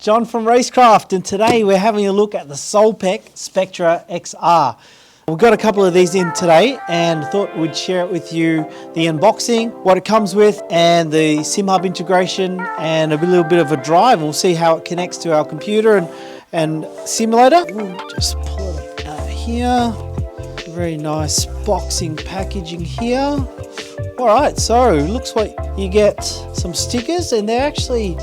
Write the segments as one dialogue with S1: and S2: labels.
S1: John from RaceKraft, and today we're having a look at the SOELPEC Spectra XR. We've got a couple of these in today and thought we'd share it with you, the unboxing, what it comes with, and the Simhub integration, and a little bit of a drive. We'll see how it connects to our computer and simulator. We'll just pull it out here. Very nice boxing packaging here. Alright, so looks like you get some stickers, and they actually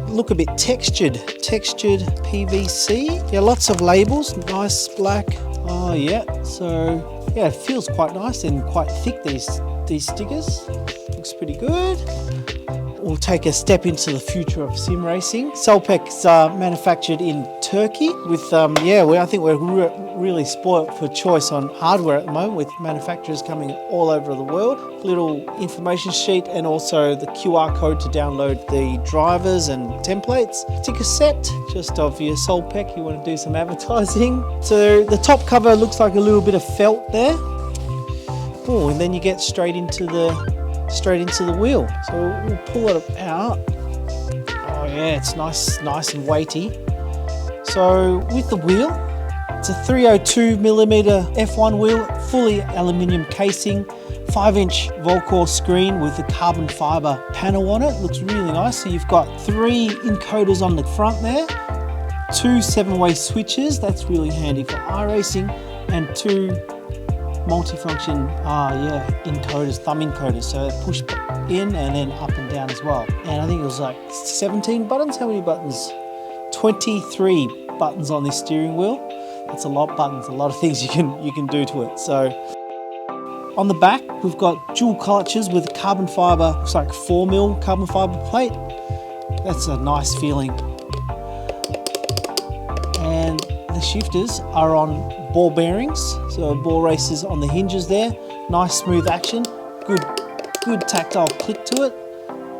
S1: look a bit textured PVC. Yeah, lots of labels, nice black. Oh yeah, so yeah, it feels quite nice and quite thick, these stickers. Looks pretty good. We'll take a step into the future of sim racing. SOELPEC's manufactured in Turkey with, I think we're really spoilt for choice on hardware at the moment, with manufacturers coming all over the world. Little information sheet and also the QR code to download the drivers and templates. Sticker set, just of your SOELPEC, you want to do some advertising. So the top cover looks like a little bit of felt there. Oh, and then you get straight into the wheel. So we'll pull it out. Oh yeah, it's nice and weighty. So with the wheel, it's a 302mm F1 wheel, fully aluminium casing, 5-inch Volcore screen with a carbon fiber panel on it. Looks really nice. So you've got 3 encoders on the front there, 2 7-way switches, that's really handy for iRacing, and 2 multifunction encoders, thumb encoders, so push in and then up and down as well. And I think it was like 17 buttons. How many buttons? 23 buttons on this steering wheel. That's a lot of buttons, a lot of things you can do to it. So on the back we've got dual clutches with carbon fiber, looks like 4mm carbon fiber plate. That's a nice feeling. And the shifters are on ball bearings, so ball races on the hinges there. Nice smooth action, good tactile click to it.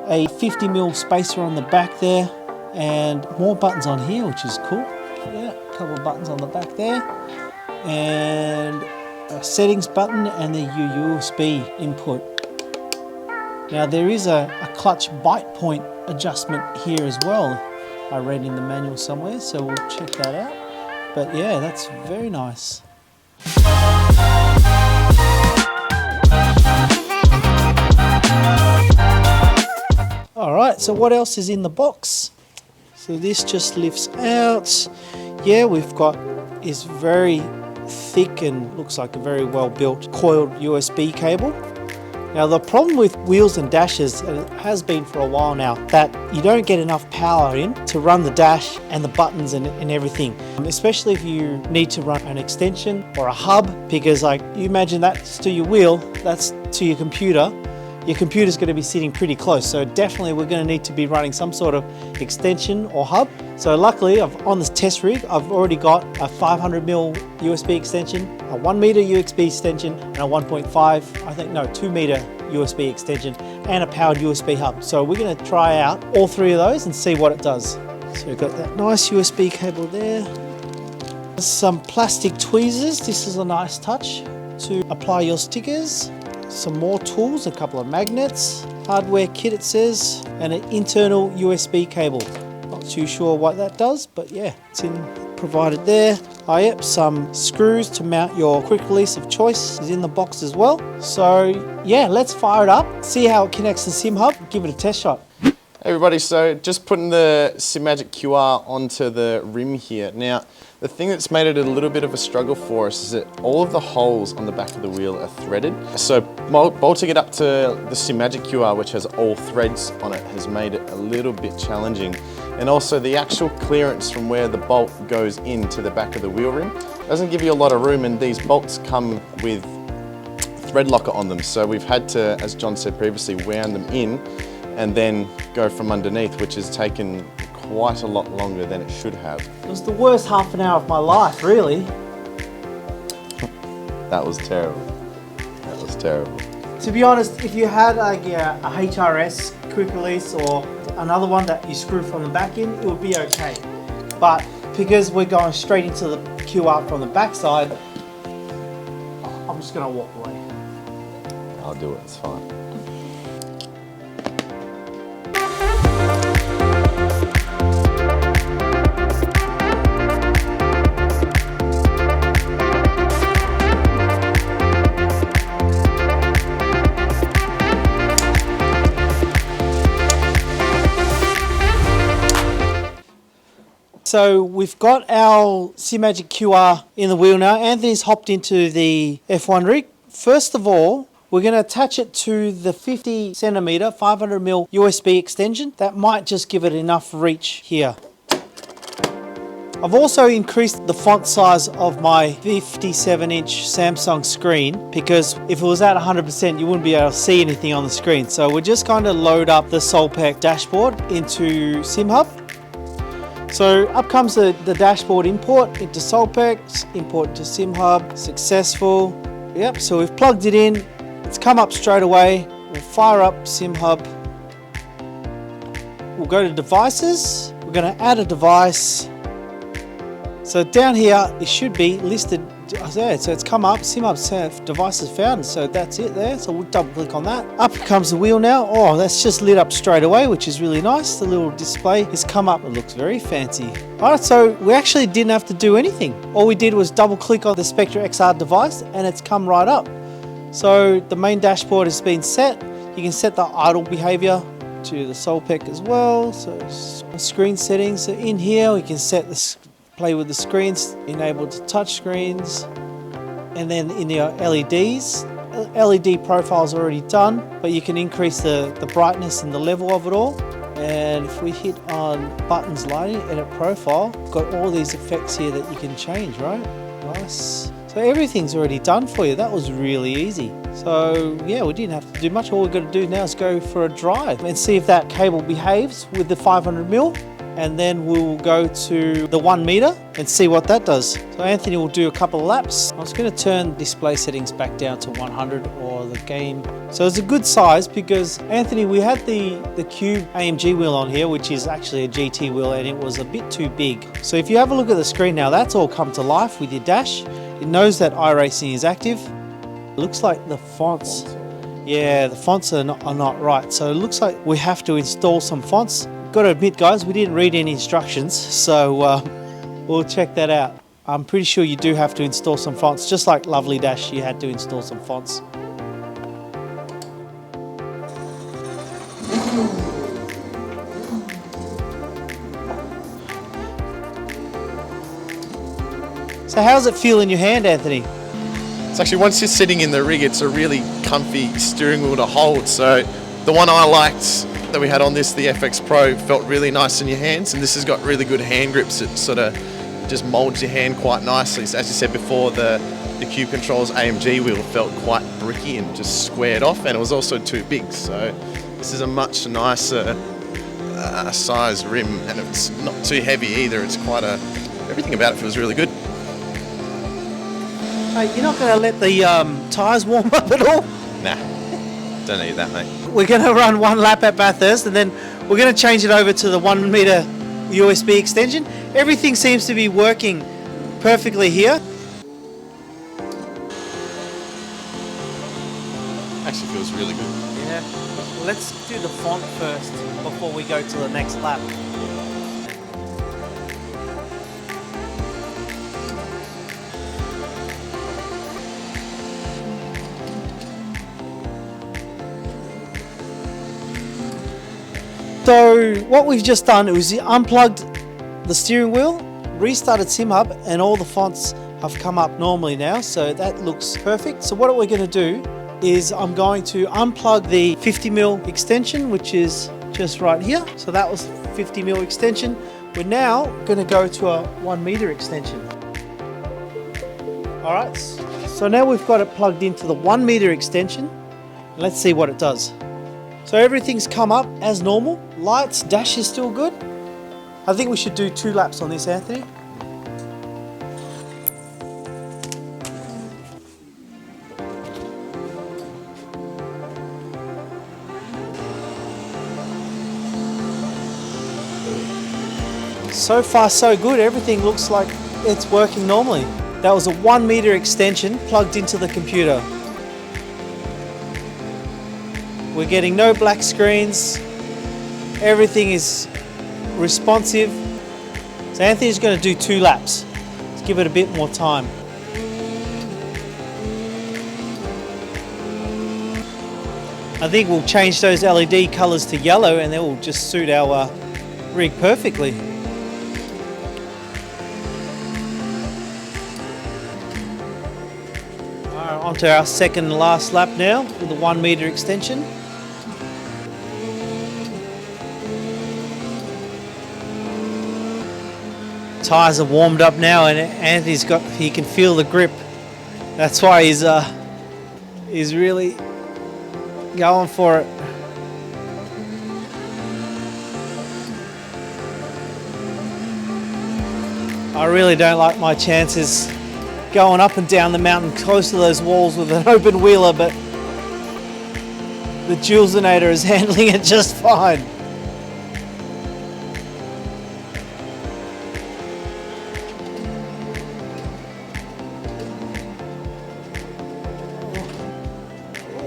S1: A 50mm spacer on the back there, and more buttons on here, which is cool. Yeah, a couple of buttons on the back there, and a settings button, and the USB input. Now there is a clutch bite point adjustment here as well, I read in the manual somewhere, so we'll check that out. But yeah, that's very nice. All right, so what else is in the box? So this just lifts out. Yeah, we've got is very thick and looks like a very well built coiled USB cable. Now the problem with wheels and dashes, and it has been for a while now, that you don't get enough power in to run the dash and the buttons and everything. Especially if you need to run an extension or a hub, because like you imagine that's to your wheel, that's to your computer. Your computer's going to be sitting pretty close, so definitely we're going to need to be running some sort of extension or hub. So luckily on this test rig I've already got a 500mm USB extension, a 1m USB extension, and a 2m USB extension, and a powered USB hub. So we're going to try out all 3 of those and see what it does. So we've got that nice USB cable there. Some plastic tweezers, this is a nice touch to apply your stickers. Some more tools, a couple of magnets, hardware kit it says, and an internal USB cable. Not too sure what that does, but yeah, it's provided there. Oh yep, some screws to mount your quick release of choice is in the box as well. So yeah, let's fire it up, see how it connects to Simhub, give it a test shot.
S2: Hey everybody, so just putting the Simagic QR onto the rim here. Now, the thing that's made it a little bit of a struggle for us is that all of the holes on the back of the wheel are threaded. So bolting it up to the Simagic QR, which has all threads on it, has made it a little bit challenging. And also the actual clearance from where the bolt goes into the back of the wheel rim doesn't give you a lot of room, and these bolts come with thread locker on them. So we've had to, as John said previously, wound them in and then go from underneath, which has taken quite a lot longer than it should have.
S1: It was the worst half an hour of my life, really.
S2: That was terrible. That was terrible.
S1: To be honest, if you had like a HRS quick release or another one that you screw from the back in, it would be okay. But because we're going straight into the QR from the back side, I'm just going to walk away.
S2: I'll do it, it's fine.
S1: so we've got our Simagic QR in the wheel now. Anthony's hopped into the F1 rig. First of all, we're going to attach it to the 50 centimeter 500mm USB extension. That might just give it enough reach here. I've also increased the font size of my 57-inch Samsung screen because if it was at 100% you wouldn't be able to see anything on the screen. So we're just going to load up the SOELPEC dashboard into Simhub. So up comes the dashboard import into SOELPEC, import to Simhub, successful. Yep, so we've plugged it in, it's come up straight away. We'll fire up Simhub. We'll go to devices, we're going to add a device. So down here, it should be listed there. So it's come up, Simhub devices found. So that's it there. So we'll double click on that. Up comes the wheel now. Oh, that's just lit up straight away, which is really nice. The little display has come up. It looks very fancy. All right, so we actually didn't have to do anything. All we did was double click on the Spectra XR device and it's come right up. So the main dashboard has been set. You can set the idle behavior to the SOELPEC as well. So screen settings. So in here, we can set this. Play with the screens, enabled to touch screens, and then in your LEDs, LED profile is already done, but you can increase the brightness and the level of it all. And if we hit on buttons lighting, edit profile, got all these effects here that you can change, right? Nice. So everything's already done for you. That was really easy. So yeah, we didn't have to do much. All we've got to do now is go for a drive and see if that cable behaves with the 500mm. And then we'll go to the 1 meter and see what that does. So Anthony will do a couple of laps. I was going to turn display settings back down to 100 or the game. So it's a good size because Anthony, we had the Cube AMG wheel on here, which is actually a GT wheel, and it was a bit too big. So if you have a look at the screen now, that's all come to life with your dash. It knows that iRacing is active. It looks like the fonts, yeah, the fonts are not right. So it looks like we have to install some fonts. Got to admit, guys, we didn't read any instructions, so we'll check that out. I'm pretty sure you do have to install some fonts, just like Lovely Dash, you had to install some fonts. So how's it feel in your hand, Anthony?
S2: It's actually, once you're sitting in the rig, it's a really comfy steering wheel to hold. So the one I liked that we had on this, the FX Pro, felt really nice in your hands, and this has got really good hand grips. It sort of just molds your hand quite nicely. So as you said before, the Cube Controls AMG wheel felt quite bricky and just squared off, and it was also too big. So this is a much nicer size rim, and it's not too heavy either. It's quite everything about it feels really good.
S1: Hey, you're not going to let the tyres warm up at all?
S2: Nah, don't need that, mate.
S1: We're going to run one lap at Bathurst and then we're going to change it over to the 1 meter USB extension. Everything seems to be working perfectly here.
S2: Actually feels really good.
S1: Yeah. Let's do the font first before we go to the next lap. So what we've just done is unplugged the steering wheel, restarted Simhub, and all the fonts have come up normally now, so that looks perfect. So what we're going to do is I'm going to unplug the 50mm extension, which is just right here. So that was 50mm extension. We're now going to go to a 1 meter extension. All right, so now we've got it plugged into the 1 meter extension. Let's see what it does. So everything's come up as normal. Lights, dash is still good. I think we should do 2 laps on this, Anthony. So far so good. Everything looks like it's working normally. That was a 1 meter extension plugged into the computer. We're getting no black screens. Everything is responsive. So Anthony's going to do 2 laps. Let's give it a bit more time. I think we'll change those LED colours to yellow and they will just suit our rig perfectly. Alright, onto our second and last lap now with the 1 metre extension. Tyres are warmed up now, and he can feel the grip. That's why he's really going for it. I really don't like my chances going up and down the mountain close to those walls with an open wheeler, but the Julesinator is handling it just fine.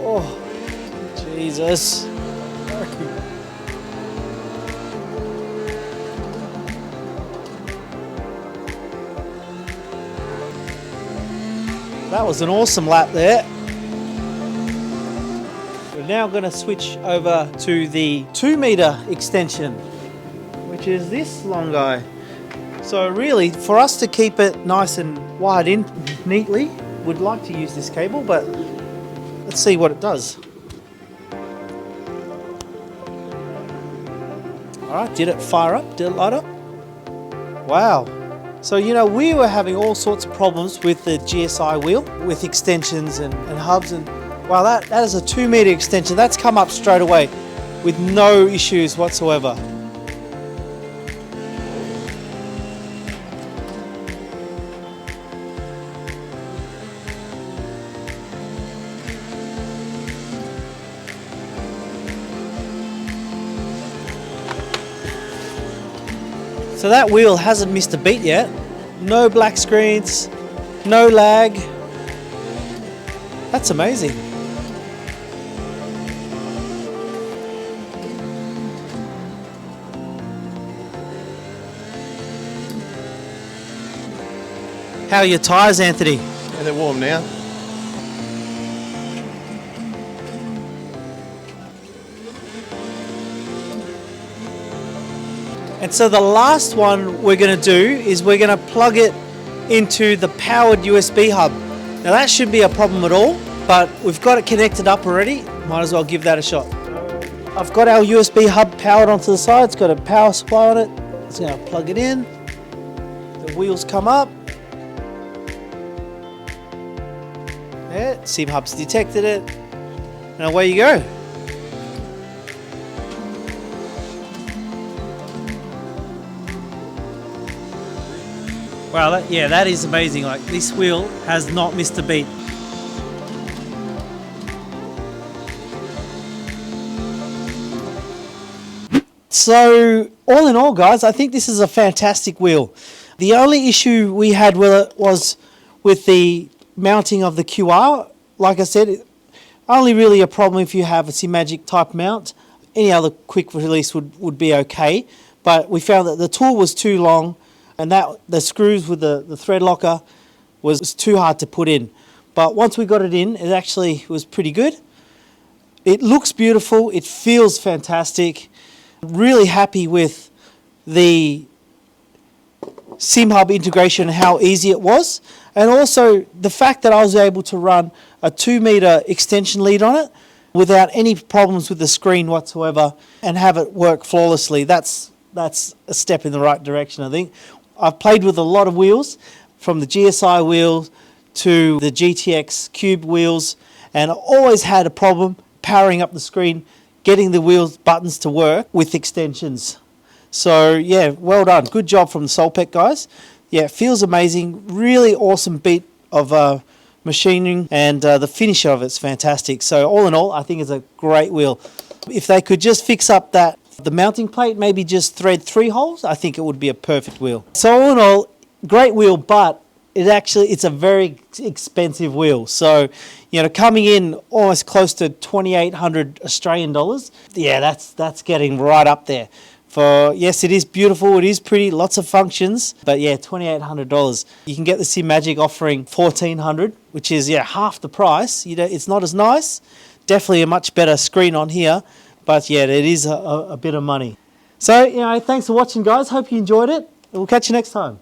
S1: Oh, Jesus. That was an awesome lap there. We're now going to switch over to the 2 metre extension, which is this long guy. So really, for us to keep it nice and wired in neatly, we'd like to use this cable, but let's see what it does. Alright, did it fire up? Did it light up? Wow. So, you know, we were having all sorts of problems with the GSI wheel, with extensions and hubs, and wow, that is a 2 metre extension. That's come up straight away with no issues whatsoever. So that wheel hasn't missed a beat yet. No black screens, no lag. That's amazing. How are your tyres, Anthony?
S2: Yeah, they're warm now.
S1: And so the last one we're going to do is we're going to plug it into the powered USB hub. Now that shouldn't be a problem at all, but we've got it connected up already. Might as well give that a shot. I've got our USB hub powered onto the side. It's got a power supply on it. It's going to plug it in. The wheels come up. Yeah, Simhub's detected it. And away you go. Wow, that is amazing. Like, this wheel has not missed a beat. So, all in all, guys, I think this is a fantastic wheel. The only issue we had with it was with the mounting of the QR. Like I said, only really a problem if you have a Simagic type mount. Any other quick release would be okay. But we found that the tool was too long, and that the screws with the thread locker was too hard to put in. But once we got it in, it actually was pretty good. It looks beautiful, it feels fantastic. Really happy with the Simhub integration and how easy it was. And also the fact that I was able to run a 2 metre extension lead on it without any problems with the screen whatsoever and have it work flawlessly. That's a step in the right direction, I think. I've played with a lot of wheels, from the GSI wheel to the GTX Cube wheels, and I always had a problem powering up the screen, getting the wheels buttons to work with extensions. So yeah, well done. Good job from the SOELPEC guys. Yeah, it feels amazing. Really awesome beat of machining, and the finish of it's fantastic. So all in all, I think it's a great wheel. If they could just fix up the mounting plate, maybe just thread 3 holes, I think it would be a perfect wheel. So all in all, great wheel, but it's a very expensive wheel. So, you know, coming in almost close to 2,800 Australian dollars, yeah, that's getting right up there. For, yes, it is beautiful, it is pretty, lots of functions, but yeah, $2,800. You can get the Simagic offering $1,400, which is, yeah, half the price. You know, it's not as nice. Definitely a much better screen on here, but yeah, it is a bit of money. So, you know, thanks for watching, guys. Hope you enjoyed it. We'll catch you next time.